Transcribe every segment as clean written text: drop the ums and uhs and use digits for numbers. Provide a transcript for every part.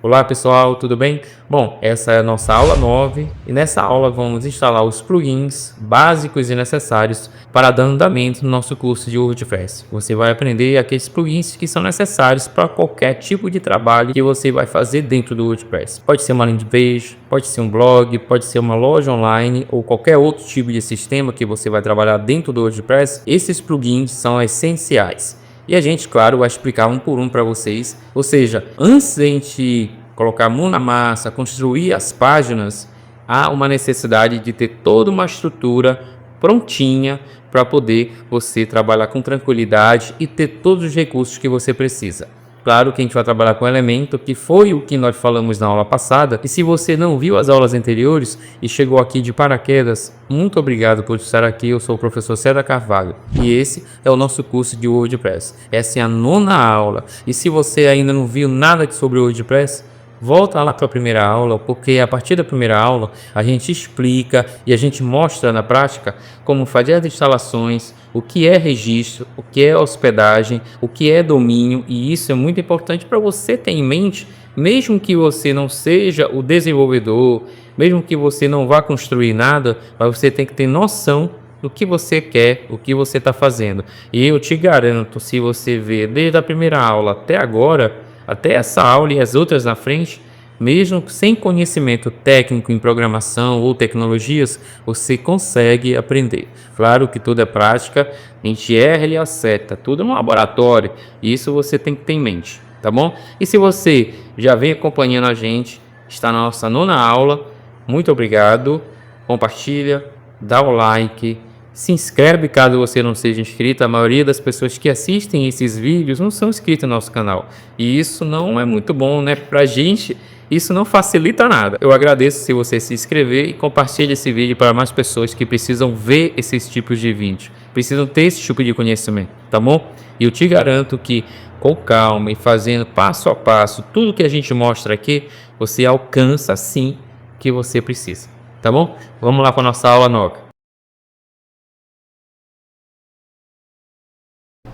Olá pessoal, tudo bem? Bom, essa é a nossa aula 9 e nessa aula vamos instalar os plugins básicos e necessários para dar andamento no nosso curso de WordPress. Você vai aprender aqueles plugins que são necessários para qualquer tipo de trabalho que você vai fazer dentro do WordPress. Pode ser uma landing page, pode ser um blog, pode ser uma loja online ou qualquer outro tipo de sistema que você vai trabalhar dentro do WordPress. Esses plugins são essenciais. E a gente, claro, vai explicar um por um para vocês. Ou seja, antes de a gente colocar a mão na massa, construir as páginas, há uma necessidade de ter toda uma estrutura prontinha para poder você trabalhar com tranquilidade e ter todos os recursos que você precisa. Claro que a gente vai trabalhar com Elemento, que foi o que nós falamos na aula passada. E se você não viu as aulas anteriores e chegou aqui de paraquedas, muito obrigado por estar aqui. Eu sou o professor César Carvalho e esse é o nosso curso de WordPress. Essa é a 9ª aula. E se você ainda não viu nada sobre o WordPress, volta lá para a primeira aula, porque a partir da primeira aula a gente explica e a gente mostra na prática como fazer as instalações, o que é registro, o que é hospedagem, o que é domínio, e isso é muito importante para você ter em mente, mesmo que você não seja o desenvolvedor, mesmo que você não vá construir nada, mas você tem que ter noção do que você quer, o que você está fazendo. E eu te garanto, se você ver desde a primeira aula até agora, até essa aula e as outras na frente, mesmo sem conhecimento técnico em programação ou tecnologias, você consegue aprender. Claro que tudo é prática, a gente erra e acerta, tudo é um laboratório, e isso você tem que ter em mente, tá bom? E se você já vem acompanhando a gente, está na nossa 9ª aula, muito obrigado, compartilha, dá o like, se inscreve caso você não seja inscrito. A maioria das pessoas que assistem esses vídeos não são inscritos no nosso canal. E isso não é muito bom, né? Pra gente, isso não facilita nada. Eu agradeço se você se inscrever e compartilhe esse vídeo para mais pessoas que precisam ver esses tipos de vídeos. Precisam ter esse tipo de conhecimento, tá bom? E eu te garanto que com calma e fazendo passo a passo tudo que a gente mostra aqui, você alcança sim o que você precisa, tá bom? Vamos lá para a nossa aula 9.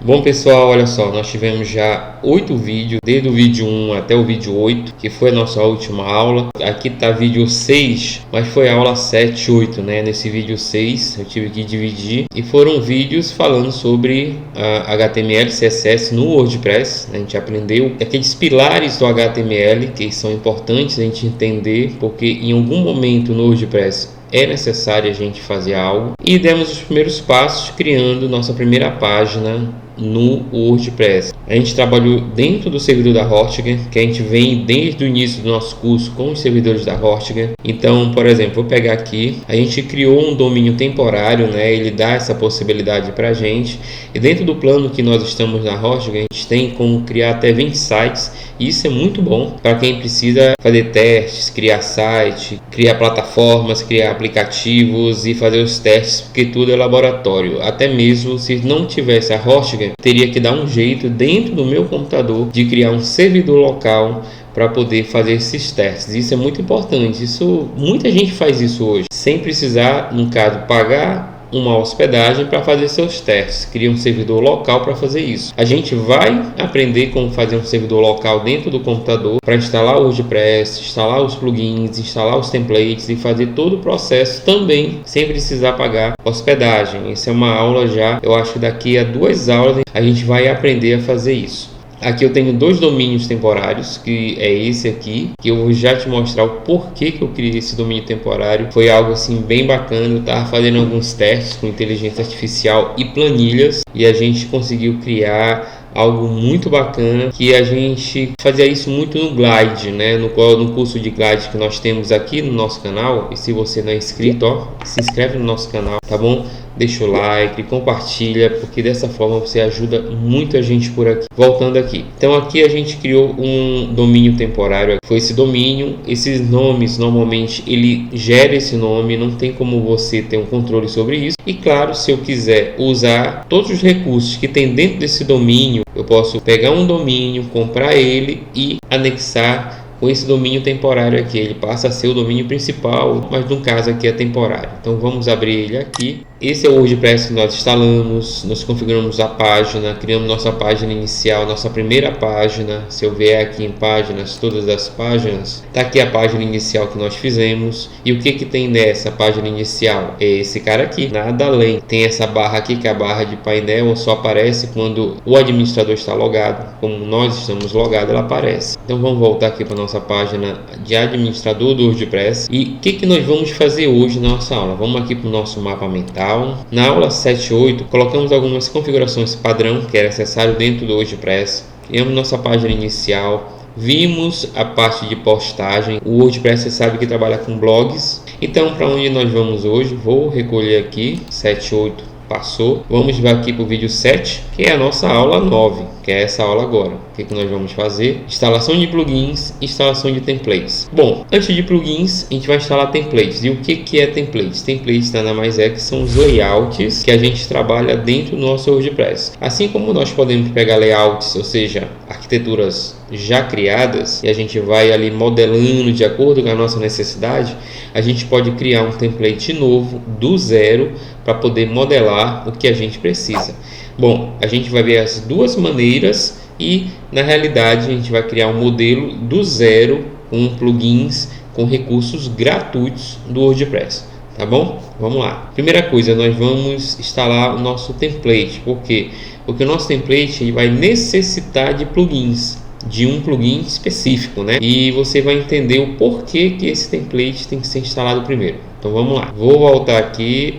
Bom pessoal, olha só, nós tivemos já 8 vídeos, desde o vídeo 1 até o vídeo 8, que foi a nossa última aula. Aqui está vídeo 6, mas foi a aula 7 e 8, né? Nesse vídeo 6 eu tive que dividir, e foram vídeos falando sobre HTML e CSS no WordPress. A gente aprendeu aqueles pilares do HTML que são importantes a gente entender, porque em algum momento no WordPress é necessário a gente fazer algo, e demos os primeiros passos criando nossa primeira página no WordPress. A gente trabalhou dentro do servidor da Hostgator, que a gente vem desde o início do nosso curso com os servidores da Hostgator. Então, por exemplo, vou pegar aqui, a gente criou um domínio temporário, né? Ele dá essa possibilidade para a gente, e dentro do plano que nós estamos na Hostgator, a gente tem como criar até 20 sites, e isso é muito bom para quem precisa fazer testes, criar site, criar plataformas, criar aplicativos e fazer os testes, porque tudo é laboratório. Até mesmo se não tivesse a Hostgator, teria que dar um jeito dentro do meu computador de criar um servidor local para poder fazer esses testes. Isso é muito importante. Isso, muita gente faz isso hoje, sem precisar, no caso, pagar uma hospedagem para fazer seus testes. Cria um servidor local para fazer isso. A gente vai aprender como fazer um servidor local dentro do computador para instalar o WordPress, instalar os plugins, instalar os templates e fazer todo o processo também sem precisar pagar hospedagem. Essa é uma aula já, eu acho que daqui a 2 aulas a gente vai aprender a fazer isso. Aqui eu tenho 2 domínios temporários, que é esse aqui, que eu vou já te mostrar o porquê que eu criei esse domínio temporário. Foi algo assim bem bacana. Eu estava fazendo alguns testes com inteligência artificial e planilhas, e a gente conseguiu criar algo muito bacana, que a gente fazia isso muito no Glide, né? No curso de Glide que nós temos aqui no nosso canal. E se você não é inscrito, ó, se inscreve no nosso canal, tá bom? Deixa o like, compartilha, porque dessa forma você ajuda muito a gente por aqui. Voltando aqui, então aqui a gente criou um domínio temporário. Foi esse domínio, esses nomes, normalmente ele gera esse nome, não tem como você ter um controle sobre isso. E claro, se eu quiser usar todos os recursos que tem dentro desse domínio, eu posso pegar um domínio, comprar ele e anexar com esse domínio temporário aqui. Ele passa a ser o domínio principal, mas no caso aqui é temporário. Então vamos abrir ele aqui. Esse é o WordPress que nós instalamos, nós configuramos a página, criamos nossa página inicial, nossa primeira página. Se eu vier aqui em páginas, todas as páginas, está aqui a página inicial que nós fizemos. E o que tem nessa página inicial? É esse cara aqui, nada além. Tem essa barra aqui, que é a barra de painel, só aparece quando o administrador está logado. Como nós estamos logados, ela aparece. Então vamos voltar aqui para nossa página de administrador do WordPress. E o que nós vamos fazer hoje na nossa aula? Vamos aqui para o nosso mapa mental. Na aula 7.8, colocamos algumas configurações padrão que era necessário dentro do WordPress. Criamos nossa página inicial, vimos a parte de postagem. O WordPress, você sabe que trabalha com blogs. Então, para onde nós vamos hoje? Vou recolher aqui, 7.8 passou. Vamos ver aqui para o vídeo 7, que é a nossa aula 9, que é essa aula agora. O que nós vamos fazer? Instalação de plugins, instalação de templates. Bom, antes de plugins, a gente vai instalar templates. E o que é templates? Templates nada mais é que são os layouts que a gente trabalha dentro do nosso WordPress. Assim como nós podemos pegar layouts, ou seja, arquiteturas já criadas, e a gente vai ali modelando de acordo com a nossa necessidade, a gente pode criar um template novo do zero para poder modelar o que a gente precisa. Bom, a gente vai ver as duas maneiras e na realidade a gente vai criar um modelo do zero com plugins, com recursos gratuitos do WordPress. Tá bom? Vamos lá. Primeira coisa, nós vamos instalar o nosso template. Por quê? Porque o nosso template vai necessitar de plugins, de um plugin específico, né? E você vai entender o porquê que esse template tem que ser instalado primeiro. Então vamos lá. Vou voltar aqui.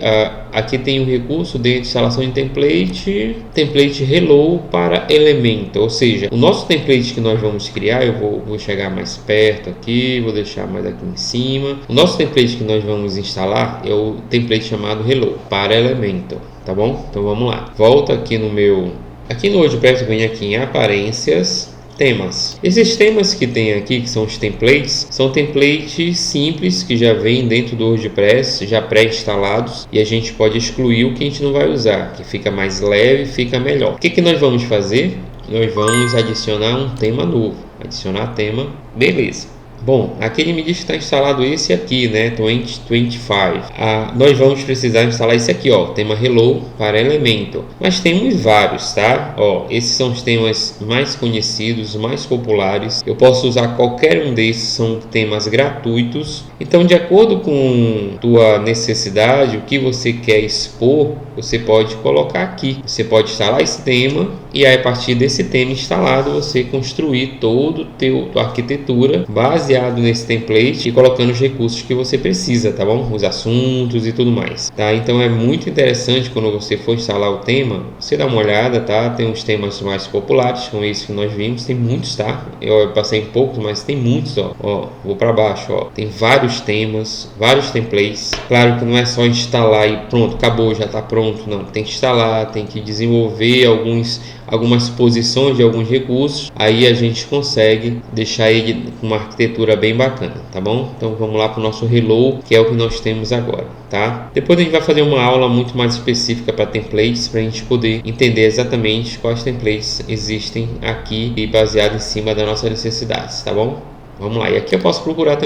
Aqui tem um recurso de instalação de template Hello para Elementor. Ou seja, o nosso template que nós vamos criar, eu vou chegar mais perto aqui, vou deixar mais aqui em cima. O nosso template que nós vamos instalar é o template chamado Hello para Elementor, tá bom? Então vamos lá. Volta aqui no meu... Aqui no WordPress, vem aqui em Aparências, Temas. Esses temas que tem aqui, que são os templates, são templates simples que já vêm dentro do WordPress, já pré-instalados, e a gente pode excluir o que a gente não vai usar, que fica mais leve, fica melhor. O que nós vamos fazer? Nós vamos adicionar um tema novo. Adicionar tema, beleza. Bom, aqui ele me diz que está instalado esse aqui, né? 2025. Nós vamos precisar instalar esse aqui, ó, tema Hello para Elementor. Mas temos vários, tá? Ó, esses são os temas mais conhecidos, mais populares. Eu posso usar qualquer um desses, são temas gratuitos. Então, de acordo com tua necessidade, o que você quer expor, você pode colocar aqui. Você pode instalar esse tema e aí, a partir desse tema instalado, você construir todo tua arquitetura baseado nesse template e colocando os recursos que você precisa, tá bom? Os assuntos e tudo mais, tá? Então é muito interessante quando você for instalar o tema, você dá uma olhada, tá? Tem uns temas mais populares, como esse que nós vimos, tem muitos, tá? Eu passei em poucos, mas tem muitos, ó. Ó, vou para baixo, ó. Tem vários temas, vários templates. Claro que não é só instalar e pronto, acabou, já tá pronto, não. Tem que instalar, tem que desenvolver algumas posições de alguns recursos, aí a gente consegue deixar ele com uma arquitetura bem bacana, tá bom? Então vamos lá para o nosso Hello, que é o que nós temos agora, tá? Depois a gente vai fazer uma aula muito mais específica para templates, para a gente poder entender exatamente quais templates existem aqui e baseado em cima das nossas necessidades, tá bom? Vamos lá, e aqui eu posso procurar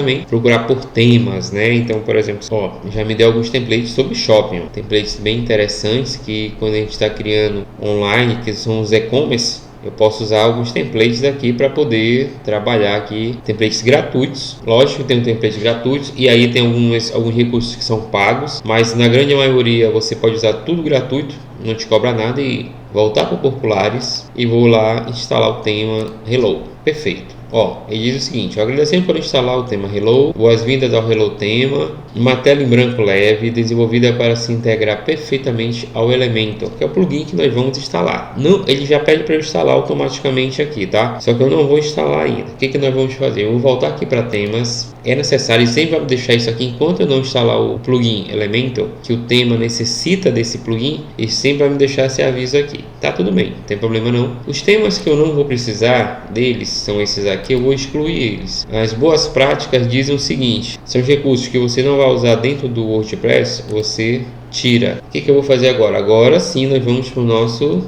por temas, né? Então, por exemplo, ó, já me deu alguns templates sobre shopping, ó. Templates bem interessantes que quando a gente está criando online, que são os e-commerce, eu posso usar alguns templates daqui para poder trabalhar aqui, templates gratuitos. Lógico que tem um template gratuito e aí tem alguns recursos que são pagos, mas na grande maioria você pode usar tudo gratuito, não te cobra nada. E voltar para populares e vou lá instalar o tema Hello. Perfeito. Ó, ele diz o seguinte: agradecendo por instalar o tema Hello, boas-vindas ao Hello tema, uma tela em branco leve, desenvolvida para se integrar perfeitamente ao Elementor, que é o plugin que nós vamos instalar. Não, ele já pede para eu instalar automaticamente aqui, tá? Só que eu não vou instalar ainda. O que nós vamos fazer? Eu vou voltar aqui para temas. É necessário, e sempre vai deixar isso aqui enquanto eu não instalar o plugin Elementor, que o tema necessita desse plugin, e sempre vai me deixar esse aviso aqui. Tá tudo bem, não tem problema não. Os temas que eu não vou precisar deles são esses aqui, eu vou excluir eles. As boas práticas dizem o seguinte: são os recursos que você não vai usar dentro do WordPress, você tira. O que eu vou fazer agora? Agora sim nós vamos para o nosso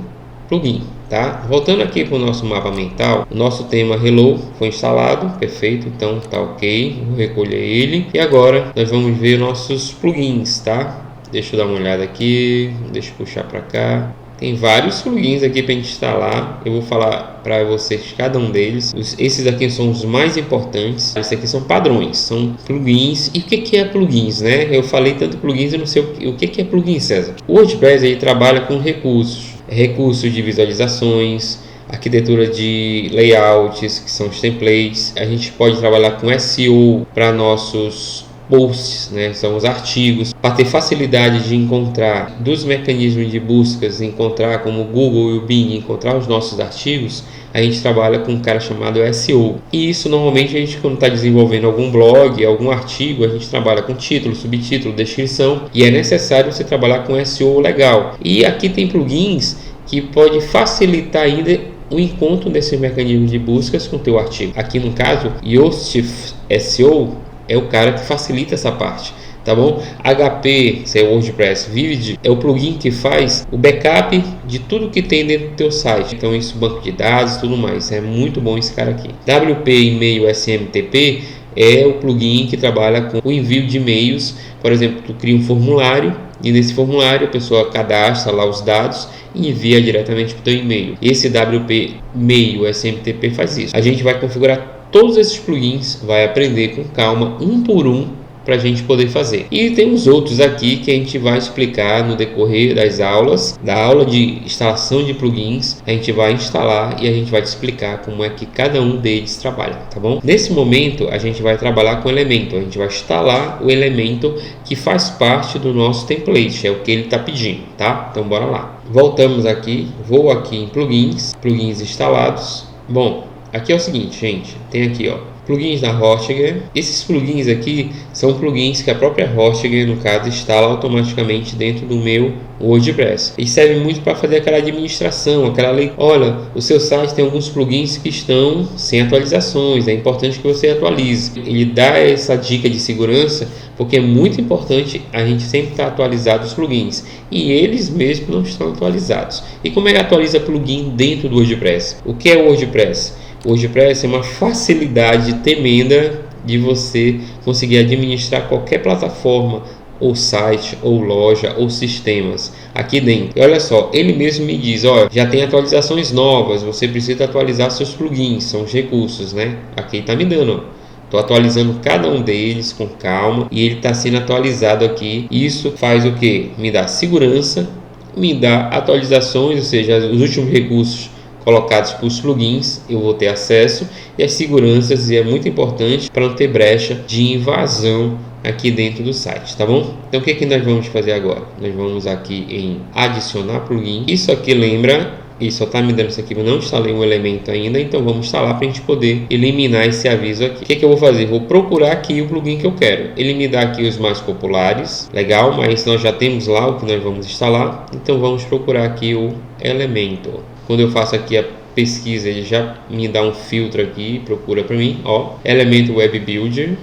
plugin, tá? Voltando aqui para o nosso mapa mental, o nosso tema Hello foi instalado, perfeito, então tá ok, vou recolher ele. E agora nós vamos ver nossos plugins, tá? Deixa eu dar uma olhada aqui, deixa eu puxar para cá. Tem vários plugins aqui para instalar. Eu vou falar para vocês cada um deles. Esses aqui são os mais importantes. Esses aqui são padrões, são plugins. E o que é plugins, né? Eu falei tanto plugins, eu não sei o que é plugin, César. O WordPress ele trabalha com recursos de visualizações, arquitetura de layouts, que são os templates. A gente pode trabalhar com SEO para nossos posts, né? São os artigos, para ter facilidade de encontrar dos mecanismos de buscas, encontrar como o Google e o Bing, encontrar os nossos artigos. A gente trabalha com um cara chamado SEO. E isso normalmente a gente, quando está desenvolvendo algum blog, algum artigo, a gente trabalha com título, subtítulo, descrição, e é necessário você trabalhar com SEO legal. E aqui tem plugins que pode facilitar ainda o encontro desses mecanismos de buscas com o teu artigo. Aqui no caso, Yoast SEO é o cara que facilita essa parte, tá bom? HP, se é o WordPress Vivid, é o plugin que faz o backup de tudo que tem dentro do teu site. Então isso, banco de dados e tudo mais. É muito bom esse cara aqui. WP E-mail SMTP é o plugin que trabalha com o envio de e-mails. Por exemplo, tu cria um formulário e nesse formulário a pessoa cadastra lá os dados e envia diretamente para o teu e-mail. Esse WP E-mail SMTP faz isso. A gente vai configurar todos esses plugins, vai aprender com calma, um por um, para a gente poder fazer. E tem os outros aqui que a gente vai explicar no decorrer das aulas, da aula de instalação de plugins. A gente vai instalar e a gente vai te explicar como é que cada um deles trabalha, tá bom? Nesse momento a gente vai trabalhar com o elemento, a gente vai instalar o elemento que faz parte do nosso template, é o que ele está pedindo, tá? Então bora lá. Voltamos aqui, vou aqui em plugins instalados. Bom, aqui é o seguinte, gente, tem aqui, ó, plugins da Hostinger. Esses plugins aqui são plugins que a própria Hostinger, no caso, instala automaticamente dentro do meu WordPress. E serve muito para fazer aquela administração, aquela lei. Olha, o seu site tem alguns plugins que estão sem atualizações, é importante que você atualize. Ele dá essa dica de segurança porque é muito importante a gente sempre estar atualizado os plugins. E eles mesmos não estão atualizados. E como é que atualiza plugin dentro do WordPress? O que é o WordPress? O WordPress é uma facilidade tremenda de você conseguir administrar qualquer plataforma, ou site, ou loja, ou sistemas aqui dentro. E olha só, ele mesmo me diz, olha, já tem atualizações novas, você precisa atualizar seus plugins, são os recursos, né? Aqui está me dando, ó. Estou atualizando cada um deles com calma e ele está sendo atualizado aqui. Isso faz o que? Me dá segurança, me dá atualizações, ou seja, os últimos recursos colocados para os plugins eu vou ter acesso, e as seguranças, e é muito importante para não ter brecha de invasão aqui dentro do site, tá bom? Então o que nós vamos fazer agora? Nós vamos aqui em adicionar plugin. Isso aqui lembra, e só está me dando isso aqui, eu não instalei um elemento ainda, então vamos instalar para a gente poder eliminar esse aviso aqui. O que eu vou fazer? Vou procurar aqui o plugin que eu quero. Ele me dá aqui os mais populares, legal, mas nós já temos lá o que nós vamos instalar, então vamos procurar aqui o Elementor. Quando eu faço aqui a pesquisa, ele já me dá um filtro aqui, procura para mim, ó, Elementor Web Builder.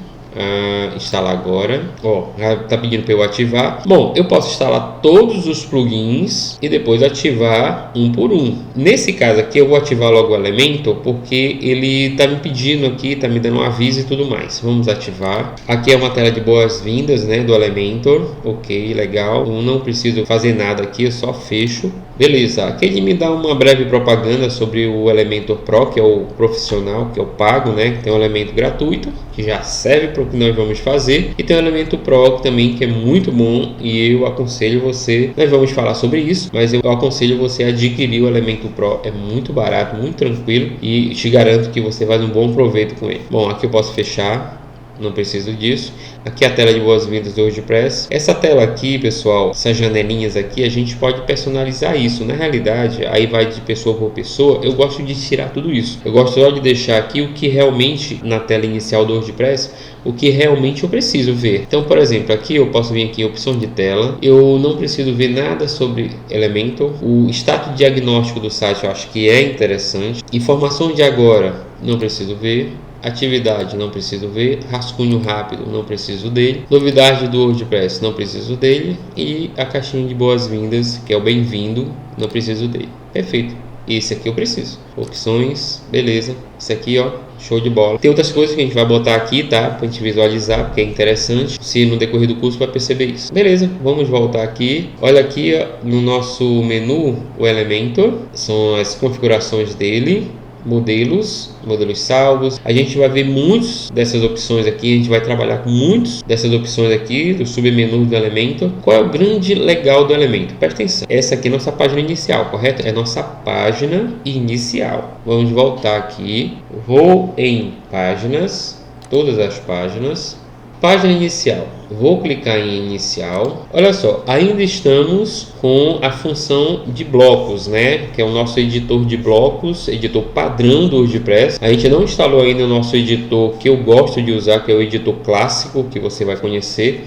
Instalar agora, ó, já está pedindo para eu ativar. Bom, eu posso instalar todos os plugins e depois ativar um por um. Nesse caso aqui eu vou ativar logo o Elementor porque ele está me pedindo aqui, está me dando um aviso e tudo mais. Vamos ativar. Aqui é uma tela de boas-vindas, né, do Elementor. Ok, legal. Eu não preciso fazer nada aqui, eu só fecho. Beleza, aqui ele me dá uma breve propaganda sobre o Elementor Pro, que é o profissional, que é o pago, né? Tem um elemento gratuito, que já serve para o que nós vamos fazer, e tem o Elemento Pro também, que é muito bom, e eu aconselho você, nós vamos falar sobre isso, mas eu aconselho você a adquirir o Elemento Pro, é muito barato, muito tranquilo, e te garanto que você vai ter um bom proveito com ele. Bom, aqui eu posso fechar, não preciso disso. Aqui a tela de boas-vindas do WordPress. Essa tela aqui, pessoal, essas janelinhas aqui, a gente pode personalizar isso. Na realidade, aí vai de pessoa por pessoa. Eu gosto de tirar tudo isso. Eu gosto só de deixar aqui o que realmente, na tela inicial do WordPress, o que realmente eu preciso ver. Então, por exemplo, aqui eu posso vir aqui em opção de tela. Eu não preciso ver nada sobre Elementor. O status diagnóstico do site eu acho que é interessante. Informação de agora, não preciso ver. Atividade, não preciso ver. Rascunho rápido, não preciso dele. Novidade do WordPress, não preciso dele. E a caixinha de boas-vindas, que é o bem-vindo, não preciso dele. Perfeito. Esse aqui eu preciso. Opções, beleza. Esse aqui, ó, show de bola. Tem outras coisas que a gente vai botar aqui, tá? Pra gente visualizar, porque é interessante. Se no decorrer do curso vai perceber isso. Beleza, vamos voltar aqui. Olha aqui, ó, no nosso menu, o Elementor. São as configurações dele. Modelos salvos. A gente vai ver muitas dessas opções aqui. A gente vai trabalhar com muitas dessas opções aqui do submenu do Elementor. Qual é o grande legal do Elementor? Presta atenção. Essa aqui é nossa página inicial, correto? É nossa página inicial. Vamos voltar aqui. Vou em páginas, todas as páginas. Página inicial. Vou clicar em inicial. Olha só, ainda estamos com a função de blocos, né? Que é o nosso editor de blocos, editor padrão do WordPress. A gente não instalou ainda o nosso editor que eu gosto de usar, que é o editor clássico, que você vai conhecer.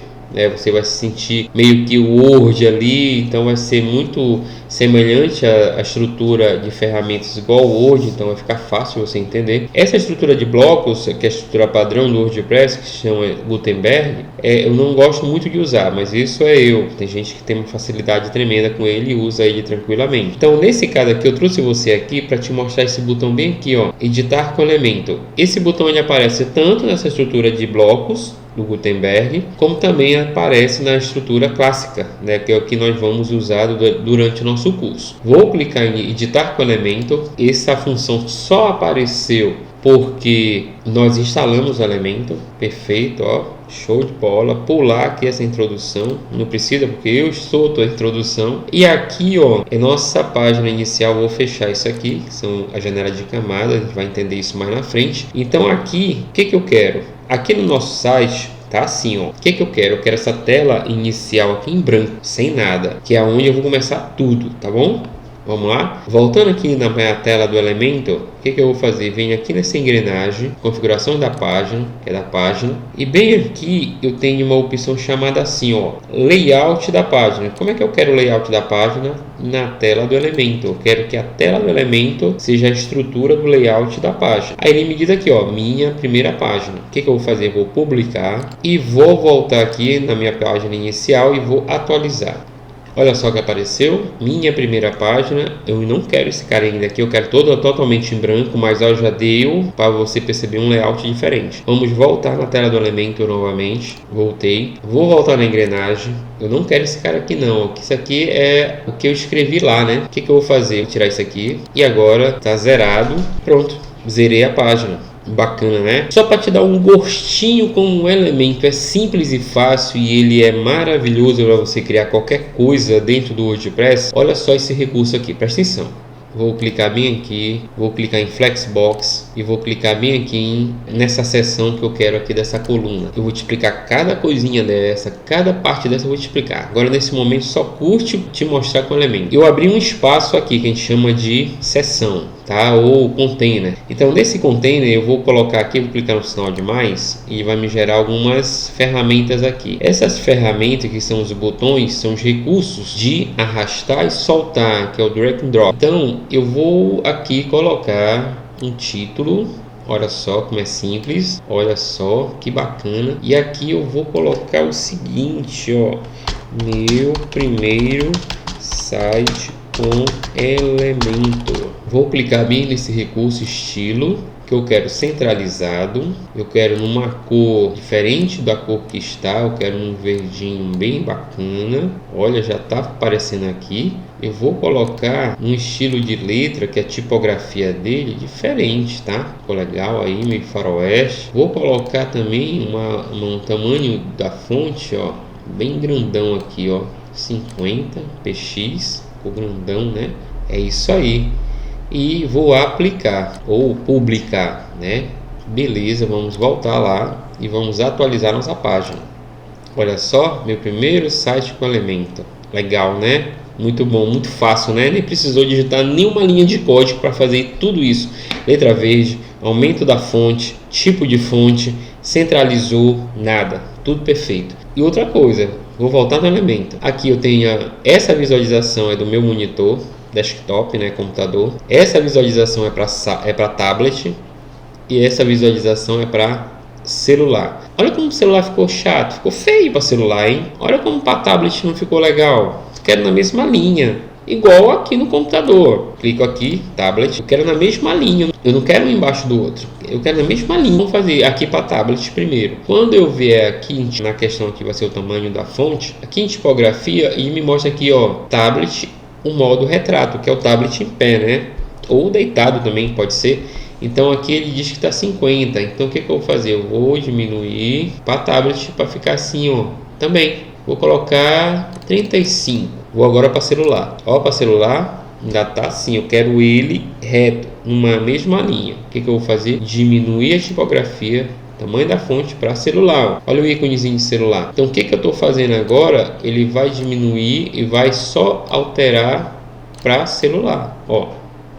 Você vai se sentir meio que o Word ali, então vai ser muito semelhante à estrutura de ferramentas igual o Word, então vai ficar fácil você entender. Essa estrutura de blocos, que é a estrutura padrão do WordPress, que se chama Gutenberg, eu não gosto muito de usar, mas isso é eu. Tem gente que tem uma facilidade tremenda com ele e usa ele tranquilamente. Então nesse caso aqui eu trouxe você aqui para te mostrar esse botão bem aqui, ó, editar com elemento. Esse botão ele aparece tanto nessa estrutura de blocos do Gutenberg, como também aparece na estrutura clássica, né, que é o que nós vamos usar durante o nosso curso. Vou clicar em editar com elemento. Essa função só apareceu porque nós instalamos o Elementor. Perfeito, ó, show de bola. Pular aqui essa introdução, não precisa porque eu solto a introdução. E aqui, ó, é nossa página inicial. Vou fechar isso aqui, que são a janela de camada, a gente vai entender isso mais na frente. Então aqui, o que eu quero? Aqui no nosso site tá assim, ó. O que eu quero? Eu quero essa tela inicial aqui em branco, sem nada, que é onde eu vou começar tudo, tá bom? Vamos lá? Voltando aqui na minha tela do Elementor, o que eu vou fazer? Venho aqui nessa engrenagem, configuração da página, que é da página, e bem aqui eu tenho uma opção chamada assim, ó, layout da página. Como é que eu quero o layout da página? Na tela do Elementor. Eu quero que a tela do Elementor seja a estrutura do layout da página. Aí ele me diz aqui, ó, minha primeira página. O que eu vou fazer? Vou publicar e vou voltar aqui na minha página inicial e vou atualizar. Olha só que apareceu, minha primeira página. Eu não quero esse cara ainda aqui, eu quero totalmente em branco, mas ó, já deu para você perceber um layout diferente. Vamos voltar na tela do Elementor novamente. Voltei, vou voltar na engrenagem. Eu não quero esse cara aqui não, que isso aqui é o que eu escrevi lá, né? O que eu vou fazer? Vou tirar isso aqui e agora tá zerado. Pronto, zerei a página. Bacana, né? Só para te dar um gostinho como o Elementor é simples e fácil e ele é maravilhoso para você criar qualquer coisa dentro do WordPress. Olha só esse recurso aqui, presta atenção. Vou clicar bem aqui, vou clicar em Flexbox e vou clicar bem aqui nessa seção que eu quero aqui dessa coluna. Eu vou te explicar cada coisinha dessa, cada parte dessa eu vou te explicar. Agora nesse momento só curte te mostrar com o Elementor. Eu abri um espaço aqui que a gente chama de seção, tá? Ou container. Então nesse container eu vou colocar aqui, vou clicar no sinal de mais e vai me gerar algumas ferramentas aqui. Essas ferramentas que são os botões, são os recursos de arrastar e soltar, que é o drag and drop. Então eu vou aqui colocar um título. Olha só como é simples, olha só que bacana. E aqui eu vou colocar o seguinte, ó, meu primeiro site com Elementor. Vou clicar bem nesse recurso estilo, que eu quero centralizado, eu quero numa cor diferente da cor que está, eu quero um verdinho bem bacana. Olha, já está aparecendo aqui. Eu vou colocar um estilo de letra que a tipografia dele é diferente, tá? Ficou legal aí, meio faroeste. Vou colocar também um tamanho da fonte, ó, bem grandão aqui, ó, 50 px, ficou grandão, né? É isso aí. E vou aplicar ou publicar, né? Beleza, vamos voltar lá e vamos atualizar nossa página. Olha só, meu primeiro site com Elementor. Legal, né? Muito bom, muito fácil, né? Nem precisou digitar nenhuma linha de código para fazer tudo isso. Letra verde, aumento da fonte, tipo de fonte, centralizou, nada. Tudo perfeito. E outra coisa, vou voltar no Elementor. Aqui eu tenho essa visualização é do meu monitor desktop, né, computador. Essa visualização é para tablet e essa visualização é para celular. Olha como o celular ficou chato, ficou feio para celular, hein? Olha como para tablet não ficou legal. Quero na mesma linha. igual aqui no computador. Clico aqui, tablet, eu quero na mesma linha, eu não quero um embaixo do outro, eu quero na mesma linha. Vamos fazer aqui para tablet primeiro. Quando eu vier aqui na questão que vai ser o tamanho da fonte, aqui em tipografia, e me mostra aqui, ó, tablet, o modo retrato, que é o tablet em pé, né? Ou deitado também pode ser. Então aqui ele diz que está 50. Então o que eu vou fazer? Eu vou diminuir para tablet para ficar assim, ó. Também vou colocar 35. Vou agora para celular. Ó, para celular ainda tá assim. Eu quero ele reto, numa mesma linha. O que eu vou fazer? Diminuir a tipografia, tamanho da fonte para celular. Olha o íconezinho de celular. Então o que eu estou fazendo agora? Ele vai diminuir e vai só alterar para celular. Ó,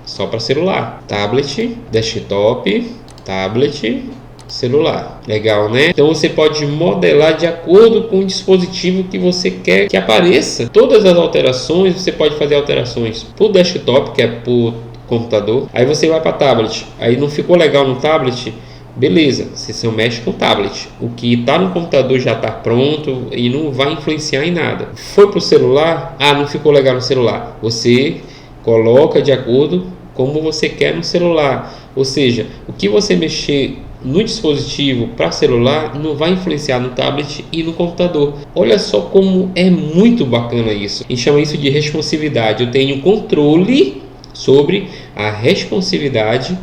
só para celular. Tablet, desktop, tablet, celular. Legal, né? Então você pode modelar de acordo com o dispositivo que você quer que apareça. Todas as alterações, você pode fazer alterações para o desktop, que é para o computador. Aí você vai para tablet. Aí não ficou legal no tablet? Beleza, você só mexe com o tablet. O que está no computador já está pronto e não vai influenciar em nada. Foi para o celular? Ah, não ficou legal no celular. Você coloca de acordo como você quer no celular. Ou seja, o que você mexer no dispositivo para celular não vai influenciar no tablet e no computador. Olha só como é muito bacana isso. A gente chama isso de responsividade. Eu tenho controle sobre a responsividade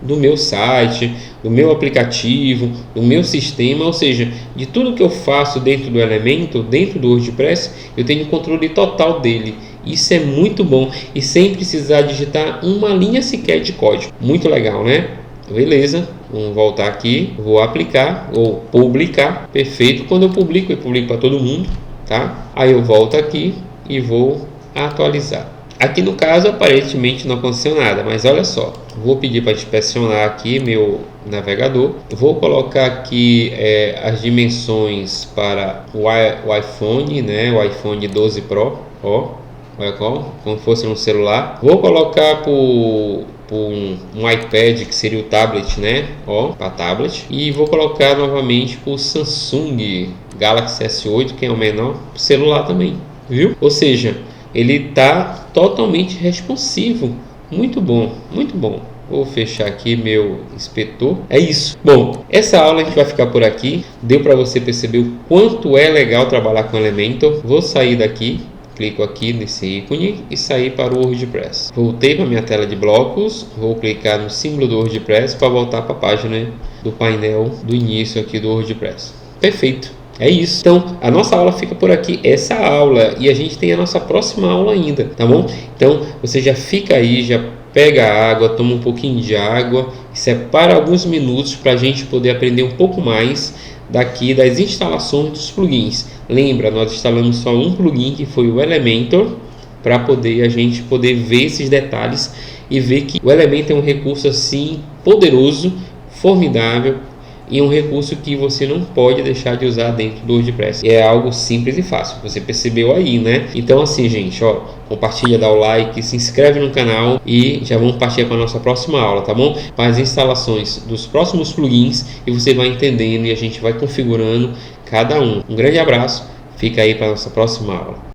do meu site, do meu aplicativo, do meu sistema, ou seja, de tudo que eu faço dentro do Elementor, dentro do WordPress, eu tenho controle total dele. Isso é muito bom e sem precisar digitar uma linha sequer de código. Muito legal, né? Beleza, vamos voltar aqui, vou aplicar ou publicar. Perfeito, quando eu publico para todo mundo, tá? Aí eu volto aqui e vou atualizar. Aqui no caso aparentemente não aconteceu nada, mas olha só, vou pedir para inspecionar aqui meu navegador. Vou colocar aqui as dimensões para o iPhone, né? O iPhone 12 Pro, ó, olha como fosse no celular. Vou colocar por um iPad, que seria o tablet, né? Ó, para tablet. E vou colocar novamente para o Samsung Galaxy S8, que é o menor, pro celular também, viu? Ou seja, ele está totalmente responsivo. Muito bom, muito bom. Vou fechar aqui meu inspetor. É isso. Bom, essa aula a gente vai ficar por aqui. Deu para você perceber o quanto é legal trabalhar com Elementor. Vou sair daqui. Clico aqui nesse ícone e sair para o WordPress. Voltei para minha tela de blocos. Vou clicar no símbolo do WordPress para voltar para a página do painel do início aqui do WordPress. Perfeito. É isso. Então, a nossa aula fica por aqui. Essa aula, e a gente tem a nossa próxima aula ainda, tá bom? Então, você já fica aí, já pega a água, toma um pouquinho de água, separa alguns minutos para a gente poder aprender um pouco mais daqui das instalações dos plugins. Lembra, nós instalamos só um plugin, que foi o Elementor, para a gente poder ver esses detalhes e ver que o Elementor é um recurso assim poderoso, formidável, e um recurso que você não pode deixar de usar dentro do WordPress. É algo simples e fácil, você percebeu aí, né? Então assim, gente, ó, compartilha, dá o like, se inscreve no canal e já vamos partir com a nossa próxima aula, tá bom? Para as instalações dos próximos plugins e você vai entendendo e a gente vai configurando cada um. Um grande abraço, fica aí para a nossa próxima aula.